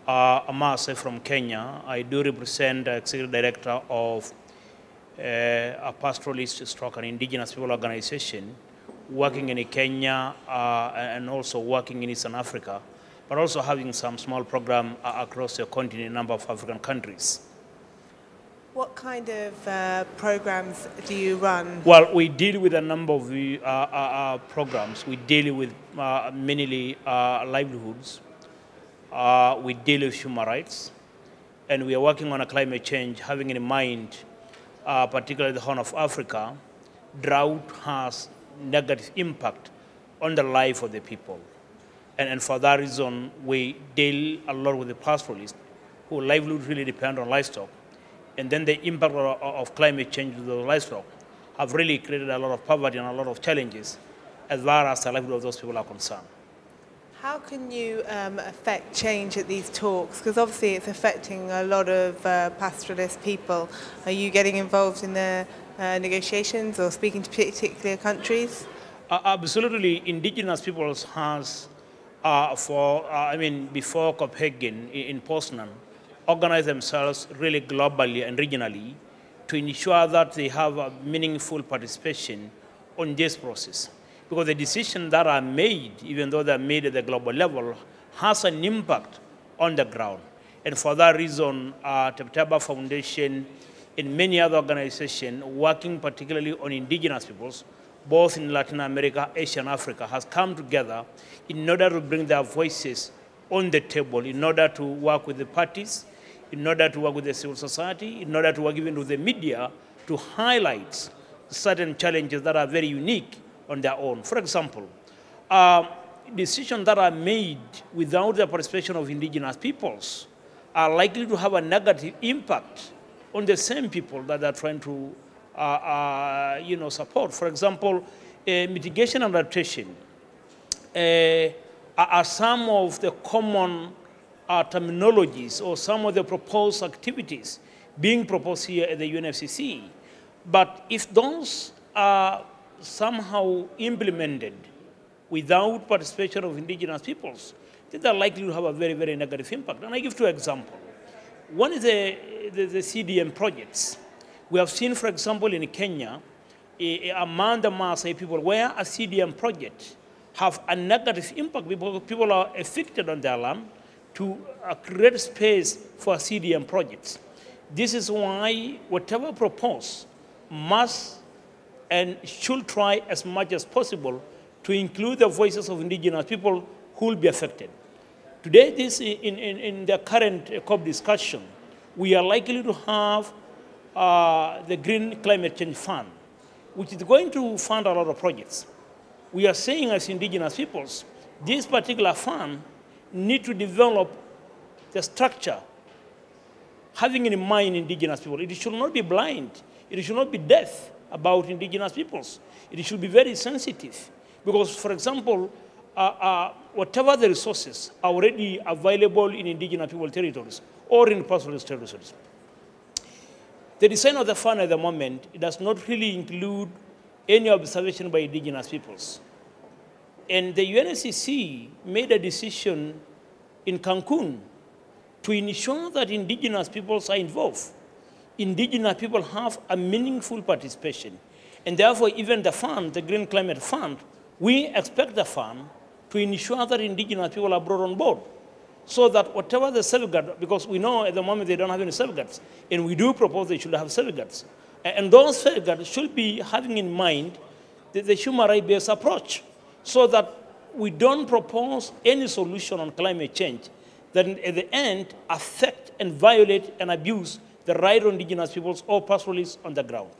Amase from Kenya. I do represent the Executive Director of a pastoralist stroke and indigenous people organization working in Kenya and also working in Eastern Africa, but also having some small program across the continent, a number of African countries. What kind of programs do you run? Well, we deal with a number of programs. We deal with mainly livelihoods. We deal with human rights. And we are working on a climate change, having in mind, particularly the Horn of Africa. Drought has negative impact on the life of the people. And for that reason, we deal a lot with the pastoralists, whose livelihood really depend on livestock. And then the impact of climate change with the livestock have really created a lot of poverty and a lot of challenges as far as the livelihood of those people are concerned. How can you affect change at these talks? Because obviously it's affecting a lot of pastoralist people. Are you getting involved in the negotiations or speaking to particular countries? Absolutely. Indigenous peoples has, before Copenhagen in Poznan, organize themselves really globally and regionally to ensure that they have a meaningful participation on this process. Because the decisions that are made, even though they're made at the global level, has an impact on the ground. And for that reason, Tepteba Foundation and many other organizations working particularly on indigenous peoples, both in Latin America, Asia, and Africa, has come together in order to bring their voices on the table, in order to work with the parties, in order to work with the civil society, in order to work even with the media to highlight certain challenges that are very unique on their own. For example, decisions that are made without the participation of indigenous peoples are likely to have a negative impact on the same people that they're trying to support. For example, mitigation and adaptation are some of the common terminologies or some of the proposed activities being proposed here at the UNFCCC. But if those are somehow implemented without participation of indigenous peoples, then they're likely to have a very, very negative impact. And I give two examples. One is the CDM projects. We have seen, for example, in Kenya, among the Maasai people, where a CDM project have a negative impact because people are affected on their land to create space for CDM projects. This is why whatever proposed must and should try as much as possible to include the voices of indigenous people who will be affected. Today, in the current COP discussion, we are likely to have the Green Climate Change Fund, which is going to fund a lot of projects. We are saying as indigenous peoples, this particular fund need to develop the structure, having in mind indigenous people. It should not be blind. It should not be deaf about indigenous peoples. It should be very sensitive. Because, for example, whatever the resources are already available in indigenous people territories or in pastoralist territories, the design of the fund at the moment, it does not really include any observation by indigenous peoples. And the UNFCCC made a decision in Cancun to ensure that indigenous peoples are involved. Indigenous people have a meaningful participation. And therefore, even the fund, the Green Climate Fund, we expect the fund to ensure that indigenous people are brought on board. So that whatever the safeguard, because we know at the moment they don't have any safeguards, and we do propose they should have safeguards. And those safeguards should be having in mind the human rights-based approach, so that we don't propose any solution on climate change that at the end affect and violate and abuse the right of indigenous peoples or pastoralists on the ground.